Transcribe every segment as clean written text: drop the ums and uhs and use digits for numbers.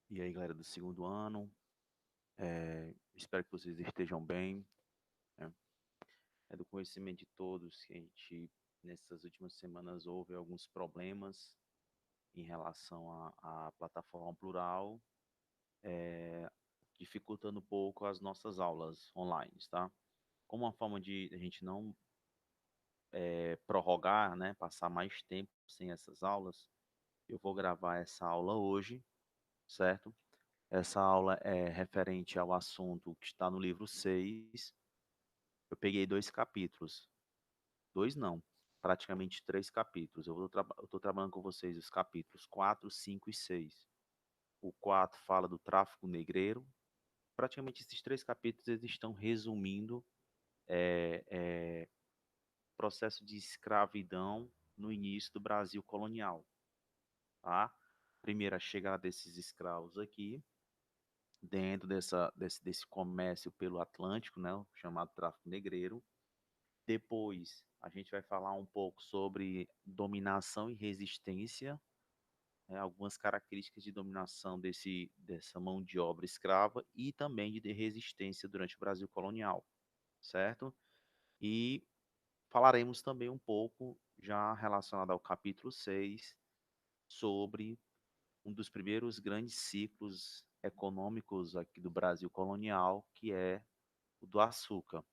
E aí, galera do segundo ano, espero que vocês estejam bem, né? É do conhecimento de todos que a gente, nessas últimas semanas, houve alguns problemas em relação à plataforma plural, dificultando um pouco as nossas aulas online, tá? Como uma forma de a gente não prorrogar, né, passar mais tempo sem essas aulas, eu vou gravar essa aula hoje, certo? Essa aula é referente ao assunto que está no livro 6. Eu peguei dois capítulos. Dois não, praticamente três capítulos. Eu estou trabalhando com vocês os capítulos 4, 5 e 6. O 4 fala do tráfico negreiro. Praticamente esses três capítulos eles estão resumindo é, é, o processo de escravidão no início do Brasil colonial. Tá? Primeiro, a chegada desses escravos aqui, dentro desse comércio pelo Atlântico, né, o chamado tráfico negreiro. Depois, a gente vai falar um pouco sobre dominação e resistência, né, algumas características de dominação dessa mão de obra escrava e também de resistência durante o Brasil colonial, certo? E falaremos também um pouco, já relacionado ao capítulo 6 sobre um dos primeiros grandes ciclos econômicos aqui do Brasil colonial, que é o do açúcar,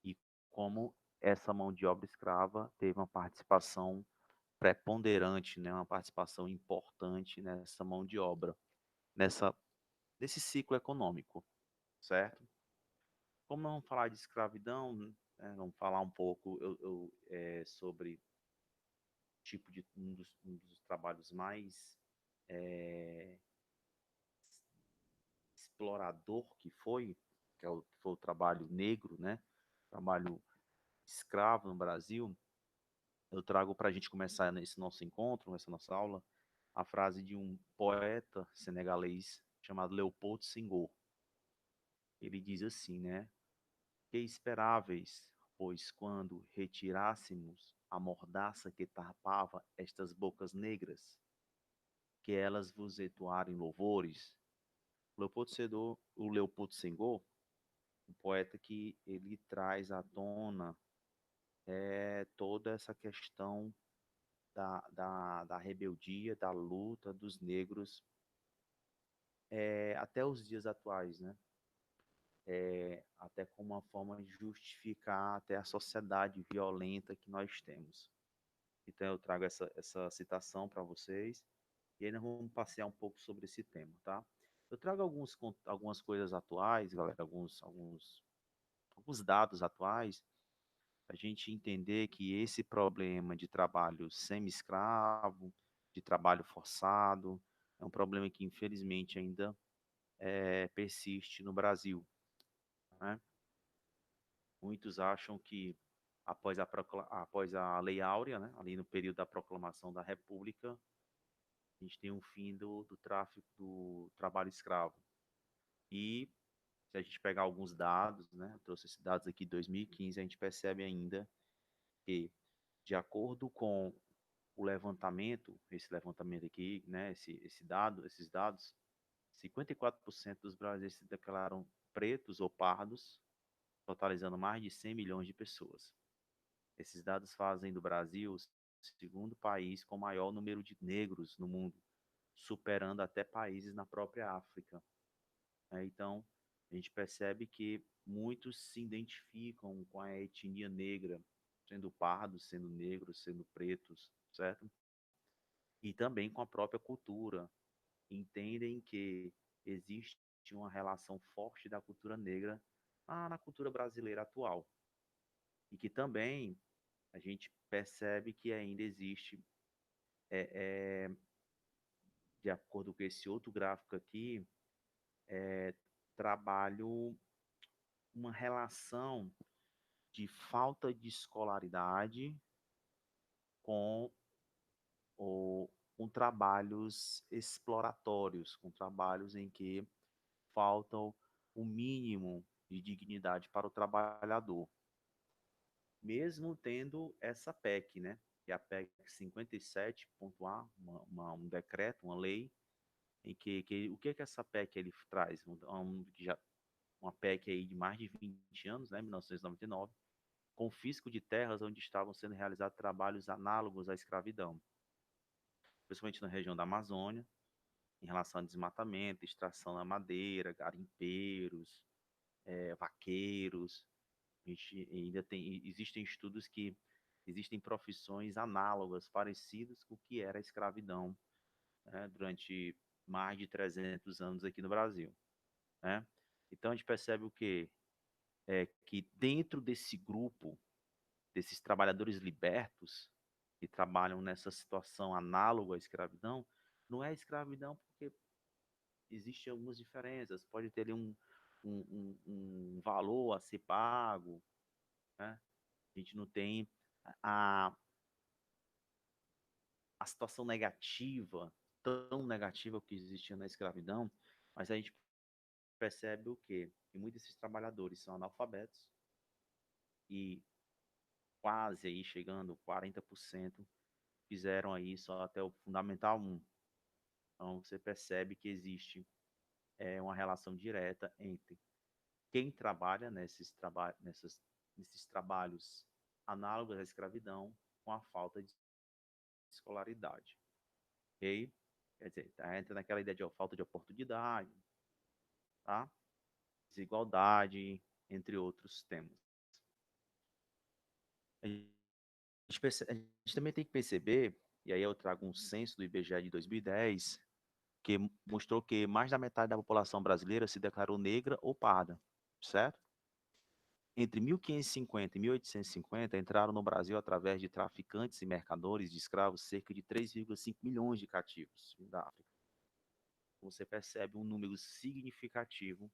e como essa mão de obra escrava teve uma participação preponderante, né, uma participação importante nessa mão de obra, nessa nesse ciclo econômico, certo? Como não vamos falar de escravidão, né, vamos falar um pouco sobre tipo de um dos trabalhos mais é, explorador que foi o trabalho negro, né? Trabalho escravo no Brasil. Eu trago para a gente começar nesse nosso encontro, nessa nossa aula, a frase de um poeta senegalês chamado Leopoldo Senghor. Ele diz assim, né? Que esperáveis, pois quando retirássemos a mordaça que tapava estas bocas negras, que elas vos entoarem louvores. O Leopoldo Senghor, um poeta que ele traz à tona toda essa questão da rebeldia, da luta dos negros até os dias atuais, né? Até como uma forma de justificar até a sociedade violenta que nós temos. Então eu trago essa citação para vocês e aí nós vamos passear um pouco sobre esse tema, tá? Eu trago algumas coisas atuais, galera, alguns dados atuais, a gente entender que esse problema de trabalho semi-escravo, de trabalho forçado, é um problema que infelizmente ainda persiste no Brasil, né? Muitos acham que após a Lei Áurea, né, ali no período da proclamação da República, a gente tem um fim do tráfico do trabalho escravo. E se a gente pegar alguns dados, né, eu trouxe esses dados aqui de 2015, a gente percebe ainda que, de acordo com o levantamento, esse levantamento aqui, né, esses dados, 54% dos brasileiros se declararam pretos ou pardos, totalizando mais de 100 milhões de pessoas. Esses dados fazem do Brasil o segundo país com maior número de negros no mundo, superando até países na própria África. Então, a gente percebe que muitos se identificam com a etnia negra, sendo pardos, sendo negros, sendo pretos, certo? E também com a própria cultura. Entendem que existe uma relação forte da cultura negra na cultura brasileira atual. E que também a gente percebe que ainda existe, é, é, de acordo com esse outro gráfico aqui, trabalho, uma relação de falta de escolaridade com, com trabalhos exploratórios, com trabalhos em que faltam o mínimo de dignidade para o trabalhador, mesmo tendo essa PEC, né? Que é a PEC 57.A, um decreto, uma lei, o que essa PEC ele traz? Uma PEC aí de mais de 20 anos, né, 1999, confisco de terras onde estavam sendo realizados trabalhos análogos à escravidão, principalmente na região da Amazônia, em relação a desmatamento, extração da madeira, garimpeiros, vaqueiros. A gente ainda tem, existem estudos que existem profissões análogas, parecidas com o que era a escravidão, né, durante mais de 300 anos aqui no Brasil, né? Então a gente percebe o quê? Que dentro desse grupo, desses trabalhadores libertos, que trabalham nessa situação análoga à escravidão, não é escravidão porque existem algumas diferenças, pode ter ali um valor a ser pago, né? A gente não tem a, a situação negativa, tão negativa que existia na escravidão, mas a gente percebe o quê? Que muitos desses trabalhadores são analfabetos e quase aí chegando 40% fizeram aí só até o Fundamental 1. Então você percebe que existe uma relação direta entre quem trabalha nesses trabalhos análogos à escravidão com a falta de escolaridade. Ok? Quer dizer, entra naquela ideia de falta de oportunidade, tá? Desigualdade, entre outros temas. A gente também tem que perceber, e aí eu trago um censo do IBGE de 2010, que mostrou que mais da metade da população brasileira se declarou negra ou parda, certo? Entre 1550 e 1850, entraram no Brasil através de traficantes e mercadores de escravos cerca de 3,5 milhões de cativos da África. Você percebe um número significativo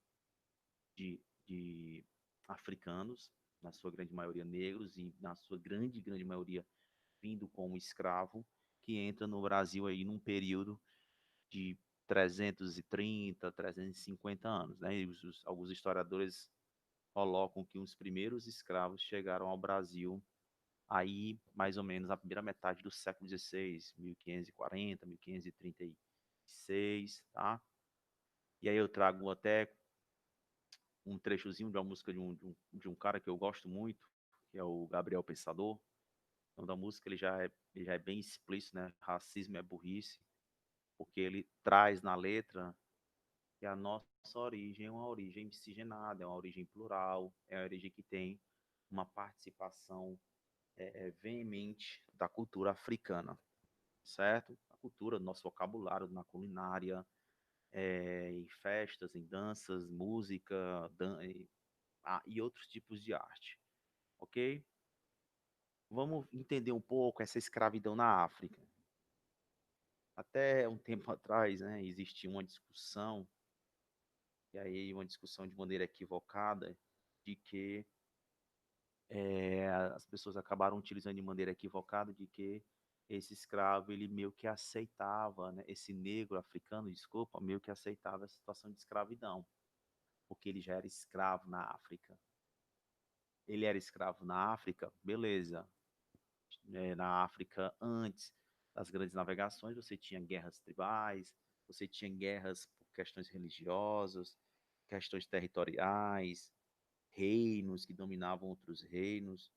de africanos, na sua grande maioria negros e na sua grande maioria vindo como escravo, que entra no Brasil aí num período de 330, 350 anos, né? E alguns historiadores colocam que os primeiros escravos chegaram ao Brasil aí mais ou menos na primeira metade do século XVI, 1540, 1536, tá? E aí eu trago até um trechozinho de uma música de um cara que eu gosto muito, que é o Gabriel Pensador. O nome da música ele já é bem explícito, né? Racismo é burrice, porque ele traz na letra que a nossa origem é uma origem miscigenada, é uma origem plural, é uma origem que tem uma participação veemente da cultura africana, certo? A cultura, nosso vocabulário na culinária, em festas, em danças, música e outros tipos de arte, ok? Vamos entender um pouco essa escravidão na África. Até um tempo atrás, né, existia uma discussão, e aí uma discussão de maneira equivocada, de que as pessoas acabaram utilizando de maneira equivocada de que esse escravo, ele meio que aceitava, né, esse negro africano, desculpa, meio que aceitava a situação de escravidão, porque ele já era escravo na África. Ele era escravo na África, beleza. Na África, antes das grandes navegações, você tinha guerras tribais, você tinha guerras por questões religiosas, questões territoriais, reinos que dominavam outros reinos.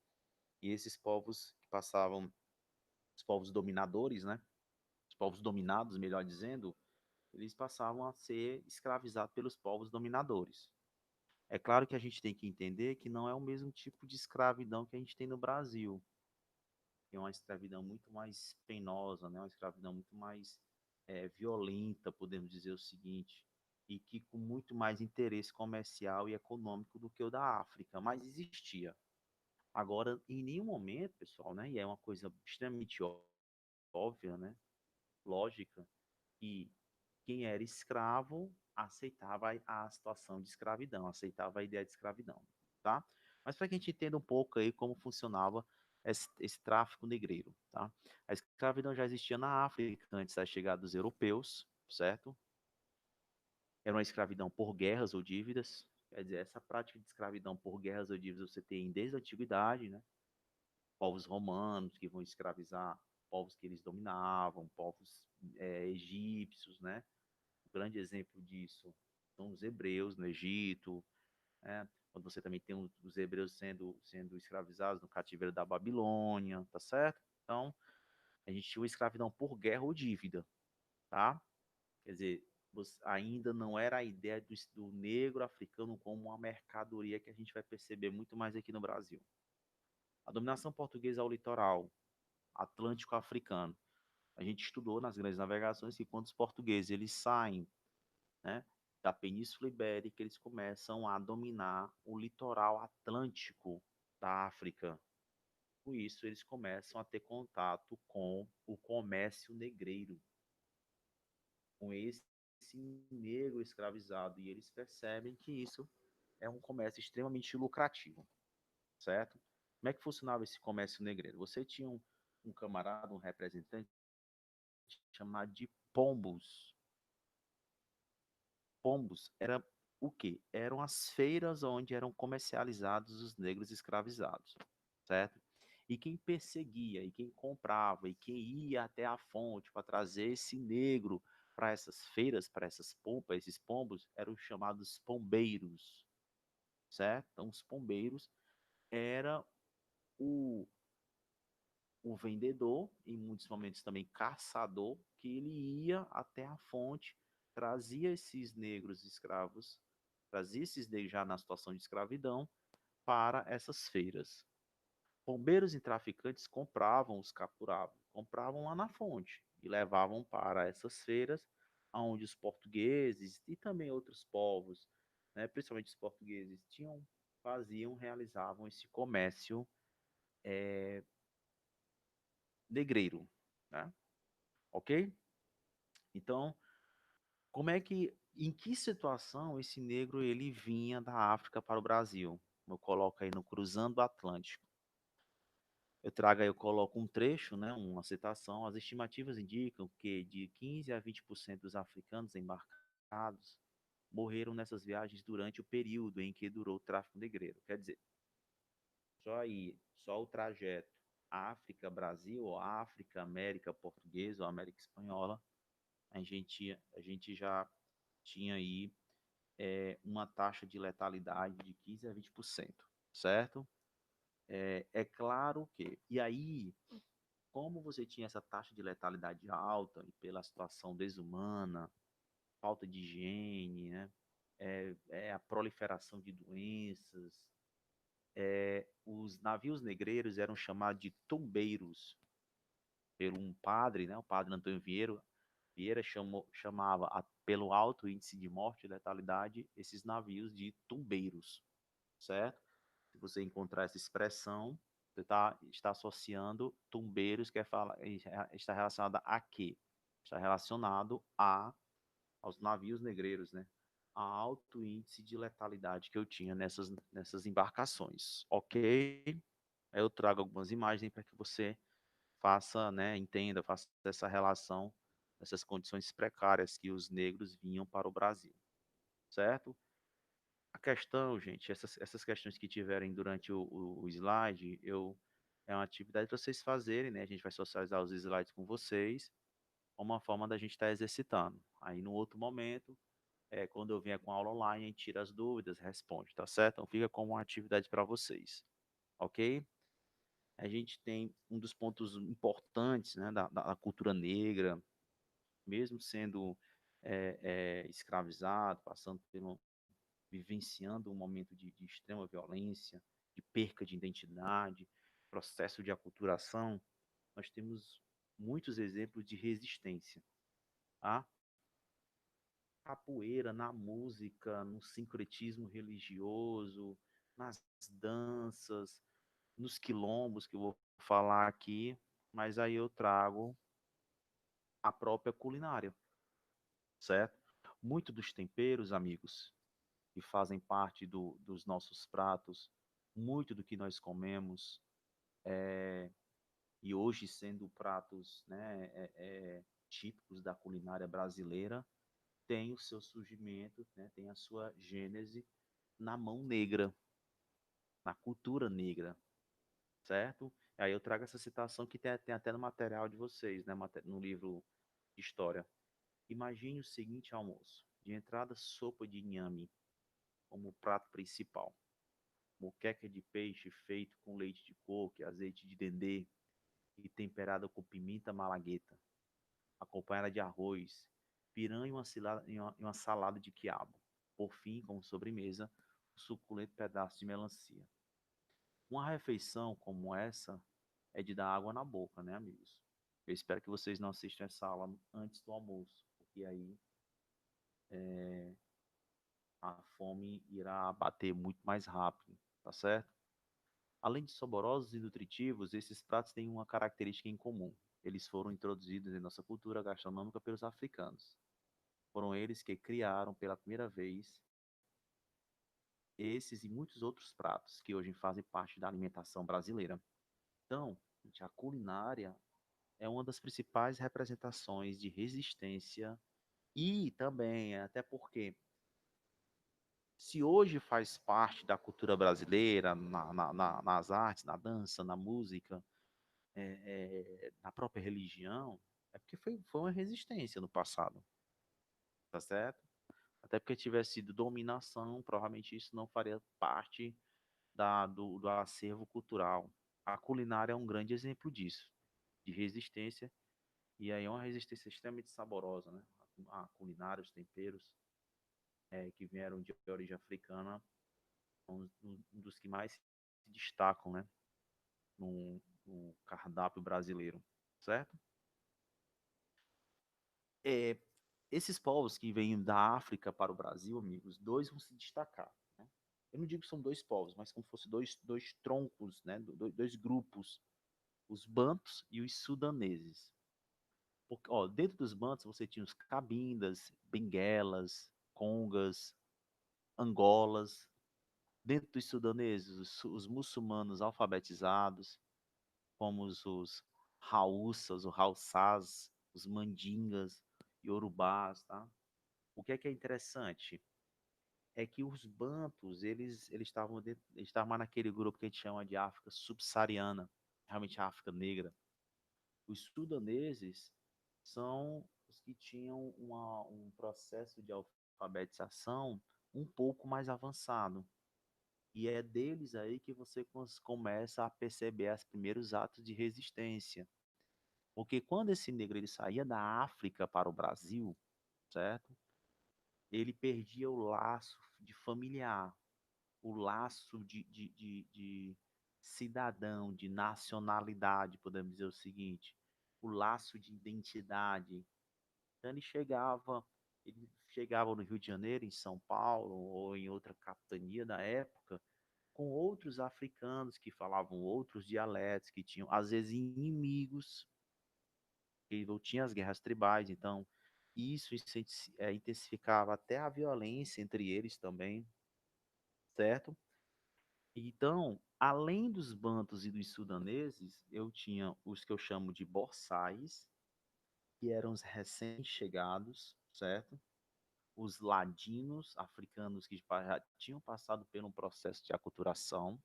E esses povos que passavam, os povos dominadores, né? Os povos dominados, melhor dizendo, eles passavam a ser escravizados pelos povos dominadores. É claro que a gente tem que entender que não é o mesmo tipo de escravidão que a gente tem no Brasil, que é uma escravidão muito mais penosa, né? Uma escravidão muito mais violenta, podemos dizer o seguinte, e que com muito mais interesse comercial e econômico do que o da África, mas existia. Agora, em nenhum momento, pessoal, né? E é uma coisa extremamente óbvia, né? Lógica, que quem era escravo aceitava a situação de escravidão, aceitava a ideia de escravidão, tá? Mas para que a gente entenda um pouco aí como funcionava esse tráfico negreiro, tá? A escravidão já existia na África antes da chegada dos europeus, certo? Era uma escravidão por guerras ou dívidas. Quer dizer, essa prática de escravidão por guerras ou dívidas você tem desde a antiguidade, né? Povos romanos que vão escravizar povos que eles dominavam, povos egípcios, né? grande exemplo disso são os hebreus no Egito, né? Quando você também tem os hebreus sendo escravizados no cativeiro da Babilônia, tá certo? Então, a gente tinha uma escravidão por guerra ou dívida, tá? Quer dizer, ainda não era a ideia do negro africano como uma mercadoria que a gente vai perceber muito mais aqui no Brasil. A dominação portuguesa ao litoral atlântico africano. A gente estudou nas grandes navegações que quando os portugueses eles saem, né, da Península Ibérica, eles começam a dominar o litoral atlântico da África. Com isso, eles começam a ter contato com o comércio negreiro, com esse negro escravizado, e eles percebem que isso é um comércio extremamente lucrativo, certo? Como é que funcionava esse comércio negreiro? Você tinha um camarada, um representante chamado de pombos. Pombos era o quê? Eram as feiras onde eram comercializados os negros escravizados, certo? E quem perseguia, e quem comprava, e quem ia até a fonte para trazer esse negro para essas feiras, para essas pompas, esses pombos, eram chamados pombeiros, certo? Então, os pombeiros era o, o vendedor, em muitos momentos também caçador, que ele ia até a fonte, trazia esses negros escravos, trazia esses negros já na situação de escravidão para essas feiras. Bombeiros e traficantes compravam os capturados, compravam lá na fonte e levavam para essas feiras, onde os portugueses e também outros povos, né, principalmente os portugueses, realizavam esse comércio negreiro, né? Ok? Então, em que situação esse negro ele vinha da África para o Brasil? Eu coloco aí no Cruzando o Atlântico. Eu coloco um trecho, né, uma citação. As estimativas indicam que de 15 a 20% dos africanos embarcados morreram nessas viagens durante o período em que durou o tráfico negreiro. Quer dizer, só o trajeto África-Brasil, ou África-América Portuguesa, ou América Espanhola, a gente já tinha aí uma taxa de letalidade de 15 a 20%, certo? É claro que, e aí, como você tinha essa taxa de letalidade alta e pela situação desumana, falta de higiene, né? A proliferação de doenças, os navios negreiros eram chamados de tumbeiros, pelo um padre, né? O padre Antônio Vieira chamava, pelo alto índice de morte e letalidade, esses navios de tumbeiros, certo? Se você encontrar essa expressão, está associando tumbeiros, está relacionado a quê? Está relacionado aos navios negreiros, né? A alto índice de letalidade que eu tinha nessas embarcações, ok? Aí eu trago algumas imagens para que você faça, né, entenda, faça essa relação, essas condições precárias que os negros vinham para o Brasil, certo? A questão, gente, essas questões que tiverem durante o slide, é uma atividade para vocês fazerem, né? A gente vai socializar os slides com vocês, é uma forma da gente estar exercitando. Aí, no outro momento, quando eu vier com a aula online, a gente tira as dúvidas, responde, tá certo? Então, fica como uma atividade para vocês, ok? A gente tem um dos pontos importantes, né, da cultura negra, mesmo sendo escravizado, vivenciando um momento de extrema violência, de perca de identidade, processo de aculturação, nós temos muitos exemplos de resistência. Tá? Capoeira na música, no sincretismo religioso, nas danças, nos quilombos que eu vou falar aqui, mas aí eu trago a própria culinária, certo? Muito dos temperos, amigos, que fazem parte dos nossos pratos, muito do que nós comemos, e hoje sendo pratos, né, típicos da culinária brasileira, tem o seu surgimento, né, tem a sua gênese na mão negra, na cultura negra, certo? Aí eu trago essa citação que tem até no material de vocês, né, no livro de história. Imagine o seguinte almoço. De entrada, sopa de inhame como prato principal. Moqueca de peixe feito com leite de coco, azeite de dendê e temperada com pimenta malagueta, acompanhada de arroz, piranha e uma salada de quiabo. Por fim, como sobremesa, um suculento pedaço de melancia. Uma refeição como essa é de dar água na boca, né, amigos? Eu espero que vocês não assistam essa aula antes do almoço, porque aí a fome irá bater muito mais rápido, tá certo? Além de saborosos e nutritivos, esses pratos têm uma característica em comum. Eles foram introduzidos em nossa cultura gastronômica pelos africanos. Foram eles que criaram pela primeira vez esses e muitos outros pratos que hoje fazem parte da alimentação brasileira. Então, gente, a culinária é uma das principais representações de resistência e também, até porque, se hoje faz parte da cultura brasileira, nas artes, na dança, na música, na própria religião, é porque foi uma resistência no passado, tá certo? Até porque tivesse sido dominação, provavelmente isso não faria parte do acervo cultural. A culinária é um grande exemplo disso, de resistência, e aí é uma resistência extremamente saborosa, né? A culinária, os temperos que vieram de origem africana, são um dos que mais se destacam, né? No cardápio brasileiro, certo? É, esses povos que vêm da África para o Brasil, amigos, dois vão se destacar, né? Eu não digo que são dois povos, mas como se fossem dois troncos, né? Dois grupos, os bantos e os sudaneses. Porque, ó, dentro dos bantos você tinha os cabindas, benguelas, congas, angolas. Dentro dos sudaneses, os muçulmanos alfabetizados, como os haussas, os haussás, os mandingas, iorubás, tá? O que é interessante é que os bantus, eles estavam naquele grupo que a gente chama de África subsaariana, realmente a África negra. Os sudaneses são os que tinham um processo de alfabetização um pouco mais avançado. E é deles aí que você começa a perceber os primeiros atos de resistência. Porque quando esse negro ele saía da África para o Brasil, certo? Ele perdia o laço de familiar, o laço de cidadão, de nacionalidade, podemos dizer o seguinte, o laço de identidade. Então ele chegava no Rio de Janeiro, em São Paulo ou em outra capitania da época, com outros africanos que falavam outros dialetos, que tinham às vezes inimigos, que tinham as guerras tribais, então isso intensificava até a violência entre eles também, certo? Então, além dos bantos e dos sudaneses, eu tinha os que eu chamo de boçais, que eram os recém-chegados, certo? Os ladinos africanos que já tinham passado por um processo de aculturação,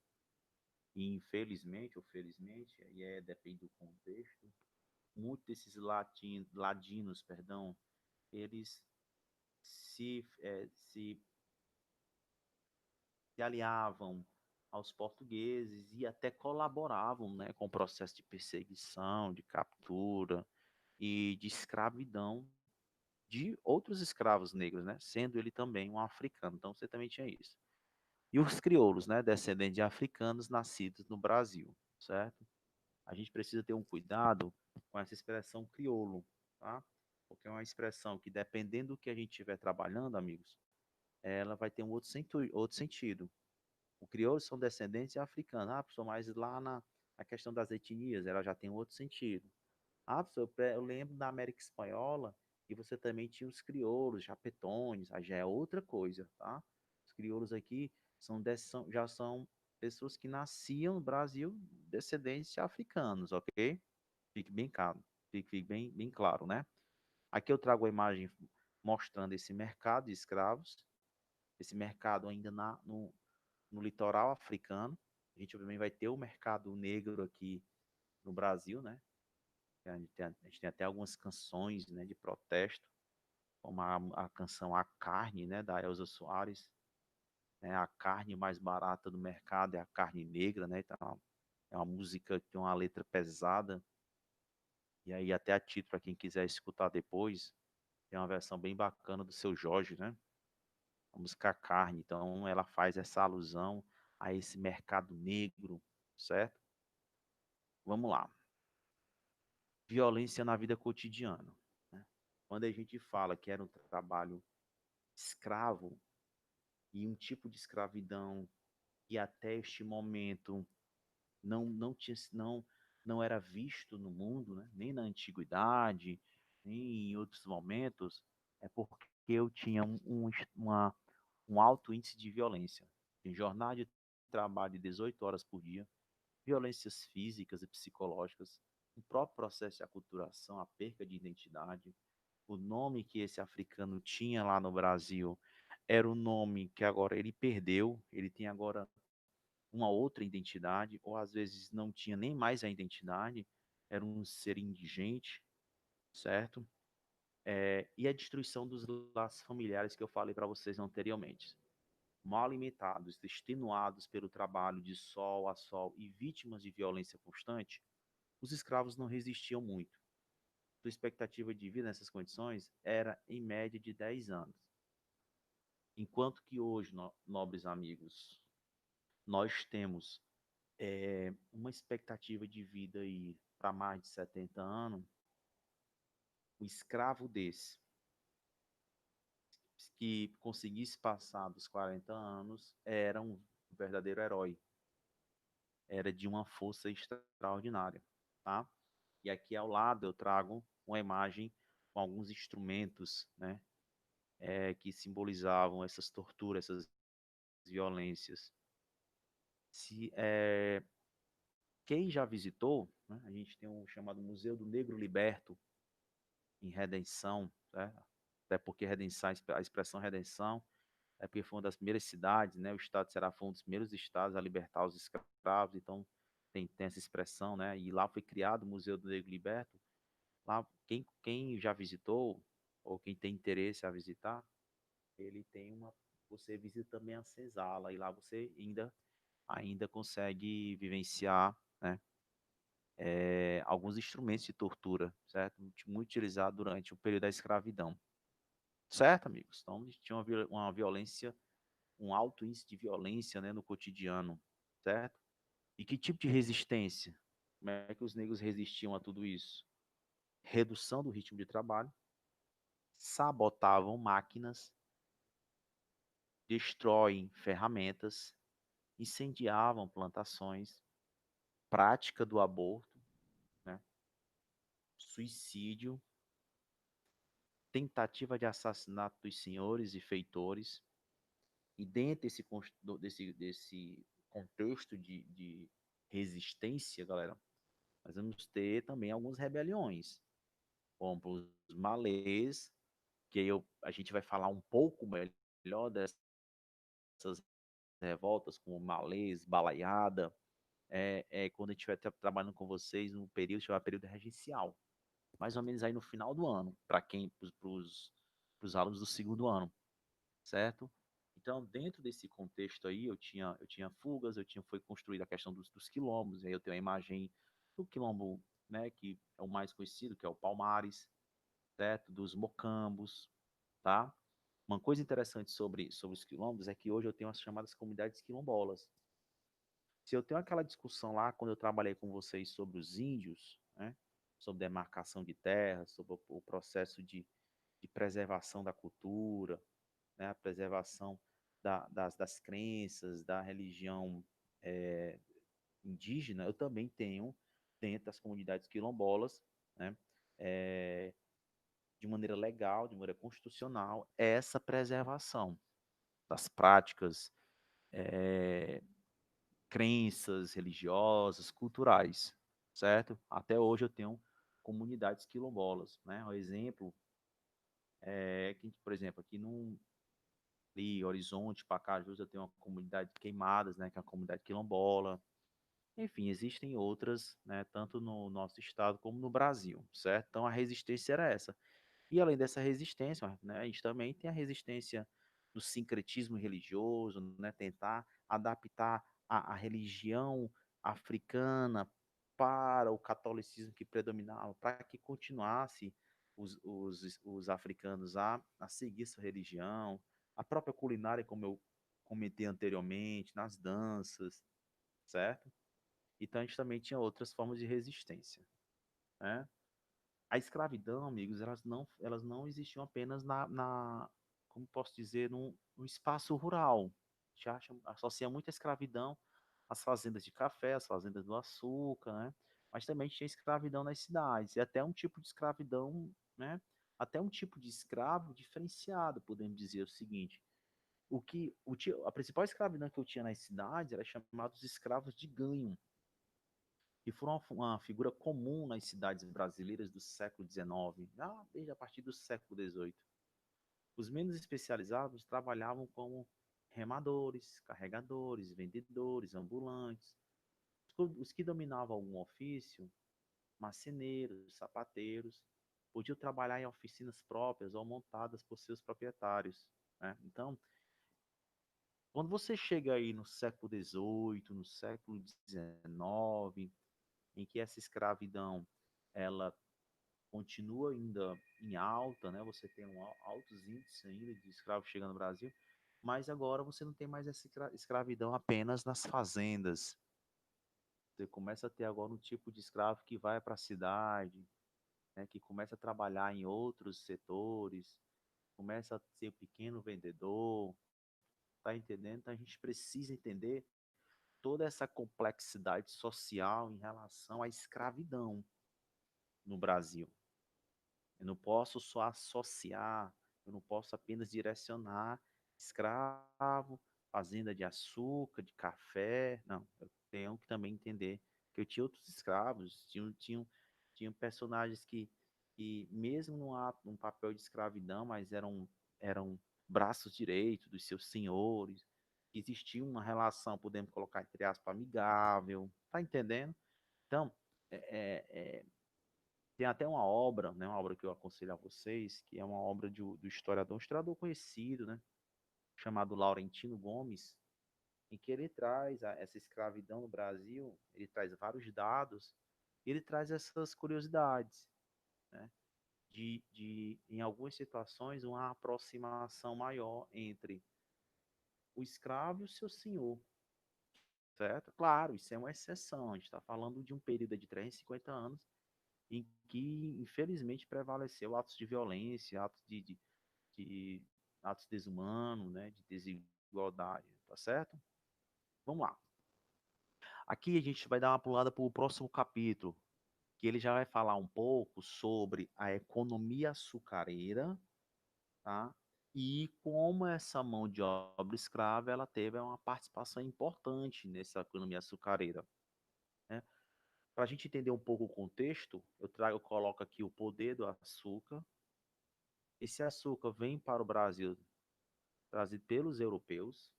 e infelizmente, ou felizmente, depende do contexto, muitos desses ladinos, perdão, eles se aliavam aos portugueses e até colaboravam, né, com o processo de perseguição, de captura e de escravidão de outros escravos negros, né, sendo ele também um africano. Então você também tinha isso. E os crioulos, né, descendentes de africanos nascidos no Brasil, certo? A gente precisa ter um cuidado com essa expressão crioulo, tá? Porque é uma expressão que, dependendo do que a gente estiver trabalhando, amigos, ela vai ter um outro sentido. O crioulo são descendentes de africanos. Ah, professor, mas lá na questão das etnias, ela já tem um outro sentido. Ah, professor, eu lembro da América Espanhola que você também tinha os crioulos, japetones, aí já é outra coisa, tá? Os crioulos aqui já são pessoas que nasciam no Brasil descendentes de africanos, ok? Fique bem claro, fique bem claro, né? Aqui eu trago a imagem mostrando esse mercado de escravos, esse mercado ainda no litoral africano. A gente também vai ter o mercado negro aqui no Brasil, né? A gente tem até algumas canções, né, de protesto como a canção A Carne, né, da Elza Soares, né, a carne mais barata do mercado é a carne negra, né, então é uma música que tem uma letra pesada, e aí até a título, para quem quiser escutar depois, tem uma versão bem bacana do Seu Jorge, né, a música Carne, então ela faz essa alusão a esse mercado negro, certo? Vamos lá. Violência na vida cotidiana, né? Quando a gente fala que era um trabalho escravo e um tipo de escravidão que até este momento não era visto no mundo, né? Nem na antiguidade, nem em outros momentos, é porque eu tinha um alto índice de violência. Em jornada de trabalho de 18 horas por dia, violências físicas e psicológicas, o próprio processo de aculturação, a perca de identidade, o nome que esse africano tinha lá no Brasil era o nome que agora ele perdeu, ele tem agora uma outra identidade, ou às vezes não tinha nem mais a identidade, era um ser indigente, certo? E a destruição dos laços familiares que eu falei para vocês anteriormente. Mal alimentados, extenuados pelo trabalho de sol a sol e vítimas de violência constante, os escravos não resistiam muito. Sua expectativa de vida nessas condições era, em média, de 10 anos. Enquanto que hoje, nobres amigos, nós temos uma expectativa de vida aí para mais de 70 anos, um escravo desse, que conseguisse passar dos 40 anos, era um verdadeiro herói, era de uma força extraordinária, tá? E aqui ao lado eu trago uma imagem com alguns instrumentos, né, que simbolizavam essas torturas, essas violências. Se, quem já visitou, né, a gente tem um chamado Museu do Negro Liberto, em Redenção, né? Até porque redenção, a expressão redenção é porque foi uma das primeiras cidades, né? O estado de Ceará foi um dos primeiros estados a libertar os escravos, então tem essa expressão, né? E lá foi criado o Museu do Negro Liberto. Lá, quem já visitou, ou quem tem interesse a visitar, ele tem uma. Você visita também a senzala, e lá você ainda consegue vivenciar, né? Alguns instrumentos de tortura, certo? Muito utilizado durante o período da escravidão. Certo, amigos? Então, a gente tinha uma violência, um alto índice de violência, né, no cotidiano, certo? E que tipo de resistência? Como é que os negros resistiam a tudo isso? Redução do ritmo de trabalho, sabotavam máquinas, destroem ferramentas, incendiavam plantações, prática do aborto, né, suicídio, tentativa de assassinato dos senhores e feitores. E dentro desse contexto de resistência, galera, nós vamos ter também algumas rebeliões, como os malês, que a gente vai falar um pouco melhor dessas revoltas, como malês, balaiada, quando a gente vai estar trabalhando com vocês no período chamado período regencial, mais ou menos aí no final do ano, para os alunos do segundo ano, certo? Então, dentro desse contexto aí, eu tinha fugas, foi construída a questão dos quilombos, aí eu tenho a imagem do quilombo, né, que é o mais conhecido, que é o Palmares, certo? Dos mocambos, tá? Uma coisa interessante sobre os quilombos é que hoje eu tenho as chamadas comunidades quilombolas. Se eu tenho aquela discussão lá, quando eu trabalhei com vocês sobre os índios, né, sobre demarcação de terras, sobre o processo de preservação da cultura, né, a preservação das crenças, da religião é, indígena, eu também tenho, dentro das comunidades quilombolas, né, é, de maneira legal, de maneira constitucional, essa preservação das práticas, é, crenças religiosas, culturais, certo? Até hoje eu tenho comunidades quilombolas, né? Um exemplo que, por exemplo, aqui no ali, Horizonte, Pacajus, eu tenho uma comunidade de Queimadas, né? Que é uma comunidade quilombola. Enfim, existem outras, né? Tanto no nosso estado como no Brasil, certo? Então a resistência era essa. E além dessa resistência, né, a gente também tem a resistência do sincretismo religioso, né, tentar adaptar a religião africana para o catolicismo que predominava, para que continuasse os africanos a seguir essa religião, a própria culinária, como eu comentei anteriormente, nas danças, certo? Então a gente também tinha outras formas de resistência, né? A escravidão, amigos, elas não existiam apenas como posso dizer, num espaço rural. A gente associa muito a escravidão às fazendas de café, às fazendas do açúcar, né? Mas também tinha escravidão nas cidades, e até um tipo de escravidão, né? Até um tipo de escravo diferenciado, podemos dizer o seguinte. A principal escravidão que eu tinha nas cidades era chamados escravos de ganho, que foram uma figura comum nas cidades brasileiras do século XIX, desde a partir do século XVIII. Os menos especializados trabalhavam como remadores, carregadores, vendedores, ambulantes. Os que dominavam algum ofício, marceneiros, sapateiros, podiam trabalhar em oficinas próprias ou montadas por seus proprietários, né? Então, quando você chega aí no século XVIII, no século XIX, em que essa escravidão ela continua ainda em alta, né? Você tem altos índices ainda de escravos chegando no Brasil, mas agora você não tem mais essa escravidão apenas nas fazendas. Você começa a ter agora um tipo de escravo que vai para a cidade, né? Que começa a trabalhar em outros setores, começa a ser um pequeno vendedor, tá entendendo? Então a gente precisa entender toda essa complexidade social em relação à escravidão no Brasil. Eu não posso só associar, eu não posso apenas direcionar escravo, fazenda de açúcar, de café. Não, eu tenho que também entender que eu tinha outros escravos, tinham personagens que mesmo num papel de escravidão, mas eram braços direitos dos seus senhores, existia uma relação, podemos colocar entre aspas, amigável, tá entendendo? Então, tem até uma obra, né, uma obra que eu aconselho a vocês, que é uma obra do historiador, um historiador conhecido, né, chamado Laurentino Gomes, em que ele traz essa escravidão no Brasil, ele traz vários dados, e ele traz essas curiosidades, né, em algumas situações, uma aproximação maior entre o escravo e o seu senhor, certo? Claro, isso é uma exceção, a gente está falando de um período de 350 anos, em que, infelizmente, prevaleceu atos de violência, de atos desumanos, né, de desigualdade, tá certo? Vamos lá. Aqui a gente vai dar uma pulada para o próximo capítulo, que ele já vai falar um pouco sobre a economia açucareira, tá? E como essa mão de obra escrava ela teve uma participação importante nessa economia açucareira, né? Para a gente entender um pouco o contexto, eu coloco aqui o poder do açúcar. Esse açúcar vem para o Brasil trazido pelos europeus.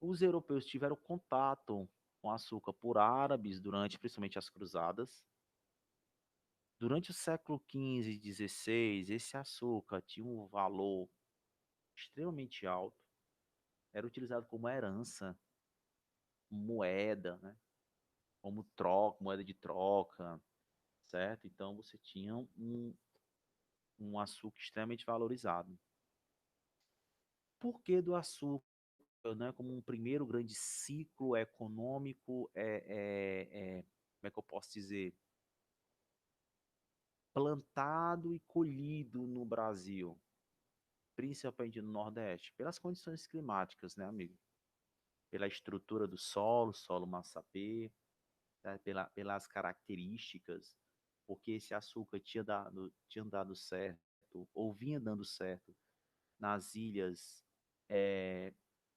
Os europeus tiveram contato com açúcar por árabes durante principalmente as cruzadas. Durante o século XV e XVI, esse açúcar tinha um valor extremamente alto, era utilizado como herança, moeda, né? Como troca, moeda de troca, certo? Então você tinha um açúcar extremamente valorizado. Por que do açúcar? Né, como um primeiro grande ciclo econômico, como é que eu posso dizer, plantado e colhido no Brasil, principalmente no Nordeste, pelas condições climáticas, né, amigo? Pela estrutura do solo massapê, né, pelas características, porque esse açúcar tinha dado certo, ou vinha dando certo, nas ilhas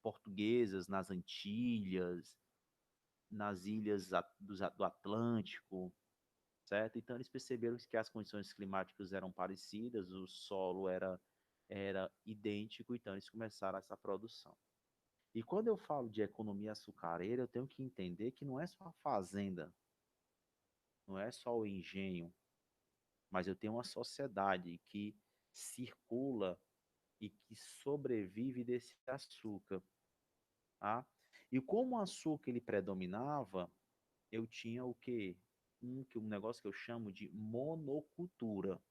portuguesas, nas Antilhas, nas ilhas do Atlântico, certo? Então eles perceberam que as condições climáticas eram parecidas, o solo era idêntico, então eles começaram essa produção. E quando eu falo de economia açucareira, eu tenho que entender que não é só a fazenda, não é só o engenho, mas eu tenho uma sociedade que circula e que sobrevive desse açúcar, tá? E como o açúcar ele predominava, eu tinha o quê? Um negócio que eu chamo de monocultura.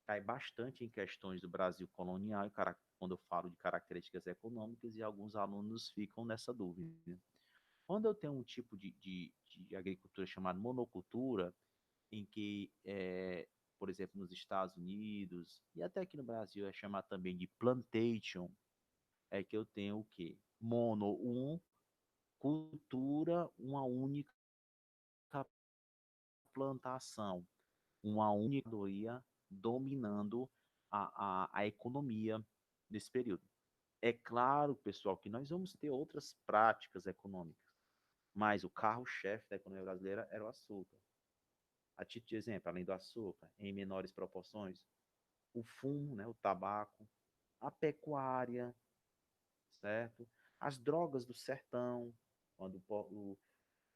Cai bastante em questões do Brasil colonial, quando eu falo de características econômicas, e alguns alunos ficam nessa dúvida. Quando eu tenho um tipo de agricultura chamada monocultura, em que, por exemplo, nos Estados Unidos, e até aqui no Brasil é chamado também de plantation, é que eu tenho o quê? Cultura, uma única plantação, uma única categoria dominando a economia nesse período. É claro, pessoal, que nós vamos ter outras práticas econômicas, mas o carro-chefe da economia brasileira era o açúcar. A título de exemplo, além do açúcar, em menores proporções, o fumo, né, o tabaco, a pecuária, certo? As drogas do sertão, quando,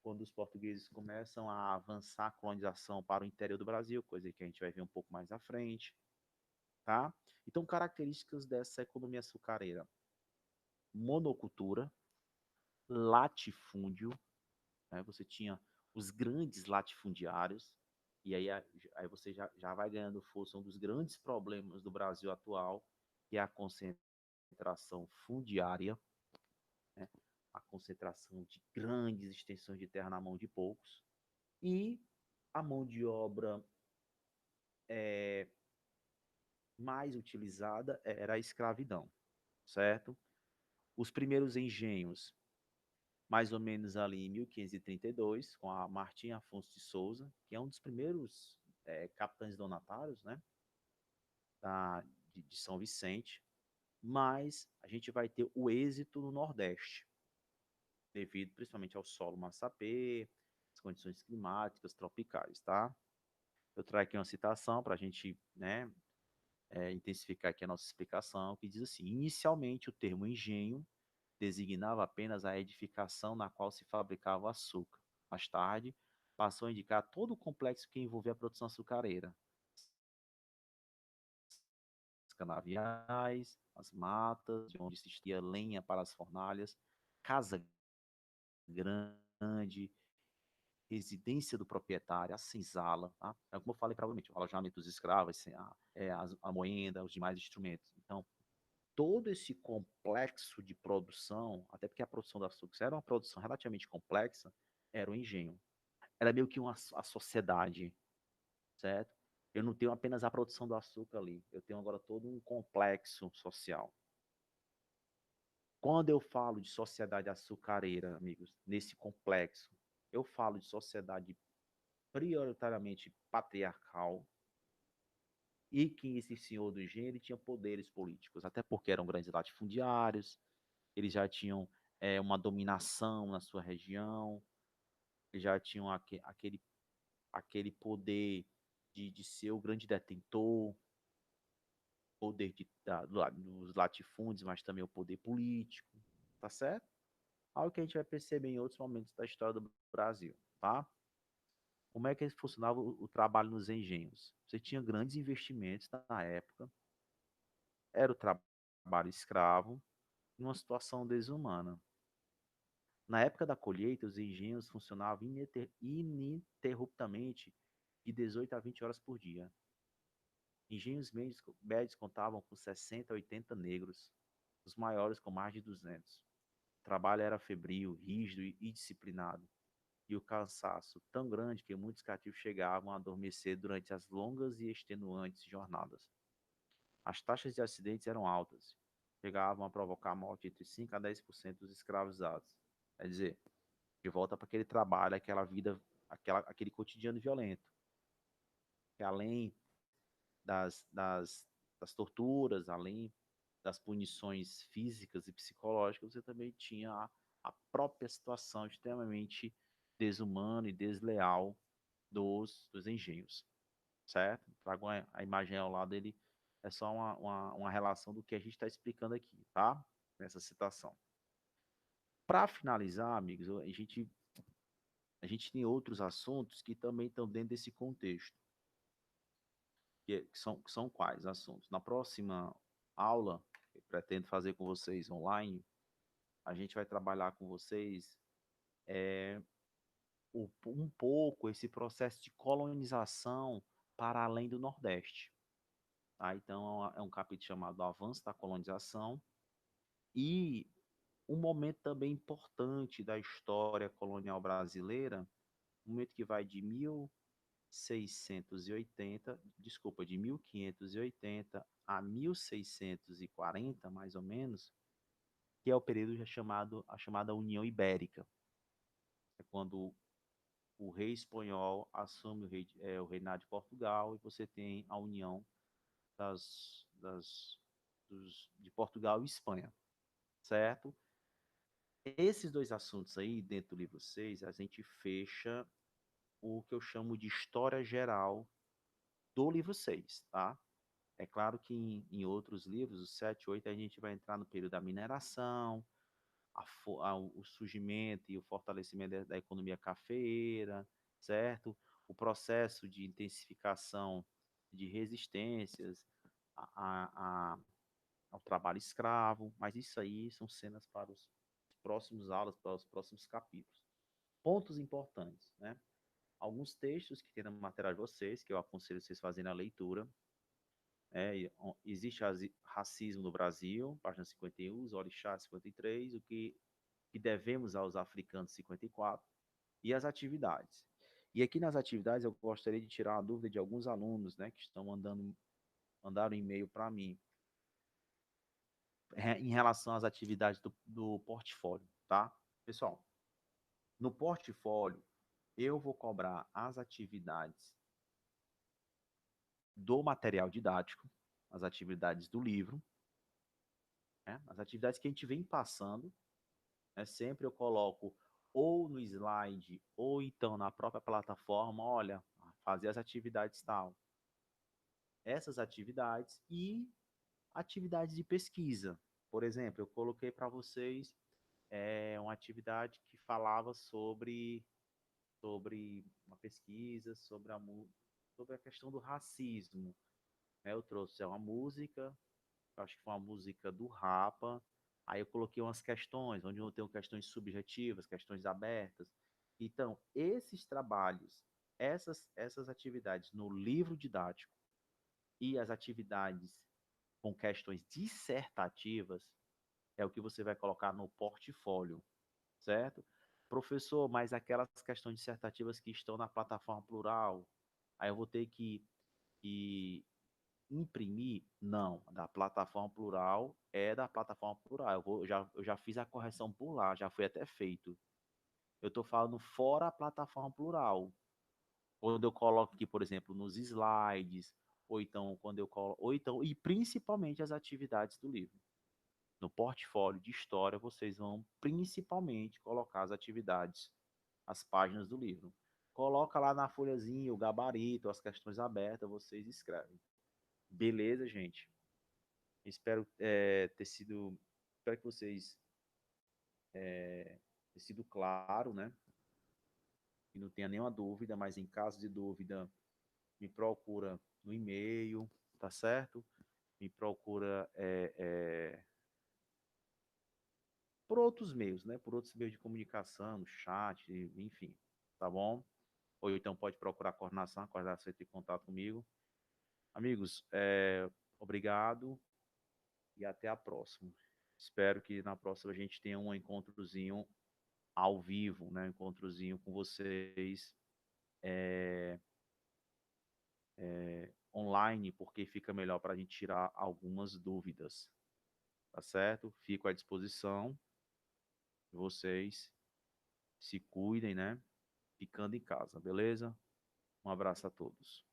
quando os portugueses começam a avançar a colonização para o interior do Brasil, coisa que a gente vai ver um pouco mais à frente, tá? Então, características dessa economia açucareira: monocultura, latifúndio, né? Você tinha os grandes latifundiários, e aí você já vai ganhando força. Um dos grandes problemas do Brasil atual, que é a concentração fundiária, né? A concentração de grandes extensões de terra na mão de poucos, e a mão de obra mais utilizada era a escravidão, certo? Os primeiros engenhos, mais ou menos ali em 1532, com a Martim Afonso de Souza, que é um dos primeiros capitães donatários, né, de São Vicente, mas a gente vai ter o êxito no Nordeste, devido principalmente ao solo massapê, as condições climáticas tropicais, tá? Eu trago aqui uma citação para a gente, né, intensificar aqui a nossa explicação, que diz assim: inicialmente o termo engenho designava apenas a edificação na qual se fabricava o açúcar. Mais tarde, passou a indicar todo o complexo que envolvia a produção açucareira: os canaviais, as matas, de onde se extraía lenha para as fornalhas, casa grande, residência do proprietário, a senzala, tá? É como eu falei provavelmente, o alojamento dos escravos, a moenda, os demais instrumentos. Então, todo esse complexo de produção, até porque a produção do açúcar era uma produção relativamente complexa, era o engenho. Era meio que a sociedade, certo? Eu não tenho apenas a produção do açúcar ali, eu tenho agora todo um complexo social. Quando eu falo de sociedade açucareira, amigos, nesse complexo, eu falo de sociedade prioritariamente patriarcal, e que esse senhor do engenho ele tinha poderes políticos, até porque eram grandes latifundiários, eles já tinham uma dominação na sua região, eles já tinham aquele poder de ser o grande detentor, poder dos latifúndios, mas também o poder político, tá certo? Algo que a gente vai perceber em outros momentos da história do Brasil, tá? Como é que funcionava o trabalho nos engenhos? Você tinha grandes investimentos na época, era o trabalho escravo, em uma situação desumana. Na época da colheita, os engenhos funcionavam ininterruptamente de 18 a 20 horas por dia. Engenhos médios contavam com 60 a 80 negros, os maiores com mais de 200. O trabalho era febril, rígido e disciplinado, e o cansaço tão grande que muitos cativos chegavam a adormecer durante as longas e extenuantes jornadas. As taxas de acidentes eram altas, chegavam a provocar a morte entre 5 a 10% dos escravizados. Quer dizer, de volta para aquele trabalho, aquela vida, aquele cotidiano violento, que além das torturas, além das punições físicas e psicológicas, você também tinha a própria situação extremamente desumana e desleal dos engenhos, certo? Trago a imagem ao lado dele, é só uma relação do que a gente está explicando aqui, tá? Nessa citação. Para finalizar, amigos, a gente tem outros assuntos que também estão dentro desse contexto. que são quais assuntos? Na próxima aula, que eu pretendo fazer com vocês online, a gente vai trabalhar com vocês um pouco esse processo de colonização para além do Nordeste. Tá? Então, é um capítulo chamado Avanço da Colonização e um momento também importante da história colonial brasileira, um momento que vai de 1680, desculpa, de 1580 a 1640, mais ou menos, que é o período a chamada União Ibérica. É quando o rei espanhol assume o reinado de Portugal e você tem a união das, das, de Portugal e Espanha, certo? Esses dois assuntos aí, dentro do livro 6 a gente fecha o que eu chamo de história geral do livro 6, tá? É claro que em outros livros, o 7 e 8, a gente vai entrar no período da mineração, o surgimento e o fortalecimento da economia cafeeira, certo? O processo de intensificação de resistências a, a, a, ao trabalho escravo, mas isso aí são cenas para os próximos aulas, para os próximos capítulos. Pontos importantes, né? Alguns textos que tem no material de vocês, que eu aconselho vocês fazerem a leitura. Existe racismo no Brasil, página 51, os orixás 53, que devemos aos africanos 54, e as atividades. E aqui nas atividades eu gostaria de tirar uma dúvida de alguns alunos, né, que estão mandaram e-mail para mim, em relação às atividades do portfólio, tá? Pessoal, no portfólio, eu vou cobrar as atividades do material didático, as atividades do livro, né? As atividades que a gente vem passando, né? Sempre eu coloco ou no slide ou então na própria plataforma, olha, fazer as atividades tal. Essas atividades e atividades de pesquisa. Por exemplo, eu coloquei para vocês uma atividade que falava sobre uma pesquisa, sobre a questão do racismo. Né? Eu trouxe uma música, eu acho que foi uma música do Rapa, aí eu coloquei umas questões, onde eu tenho questões subjetivas, questões abertas. Então, esses trabalhos, essas atividades no livro didático e as atividades com questões dissertativas é o que você vai colocar no portfólio, certo? Professor, mas aquelas questões dissertativas que estão na plataforma plural, aí eu vou ter que imprimir? Não, da plataforma plural é da plataforma plural. Eu já fiz a correção por lá, já foi até feito. Eu estou falando fora a plataforma plural. Quando eu coloco aqui, por exemplo, nos slides, ou então quando eu coloco, ou então, e principalmente as atividades do livro. No portfólio de história, vocês vão principalmente colocar as atividades, as páginas do livro. Coloca lá na folhazinha o gabarito, as questões abertas, vocês escrevem. Beleza, gente? Espero ter sido. Espero que vocês tenham sido claro, né? E não tenha nenhuma dúvida, mas em caso de dúvida, me procura no e-mail, tá certo? Me procura por outros meios, né? Por outros meios de comunicação, no chat, enfim, tá bom? Ou então pode procurar a coordenação entra em contato comigo. Amigos, obrigado e até a próxima. Espero que na próxima a gente tenha um encontrozinho ao vivo, né? Um encontrozinho com vocês online, porque fica melhor para a gente tirar algumas dúvidas, tá certo? Fico à disposição de vocês. Se cuidem, né? Ficando em casa, beleza? Um abraço a todos.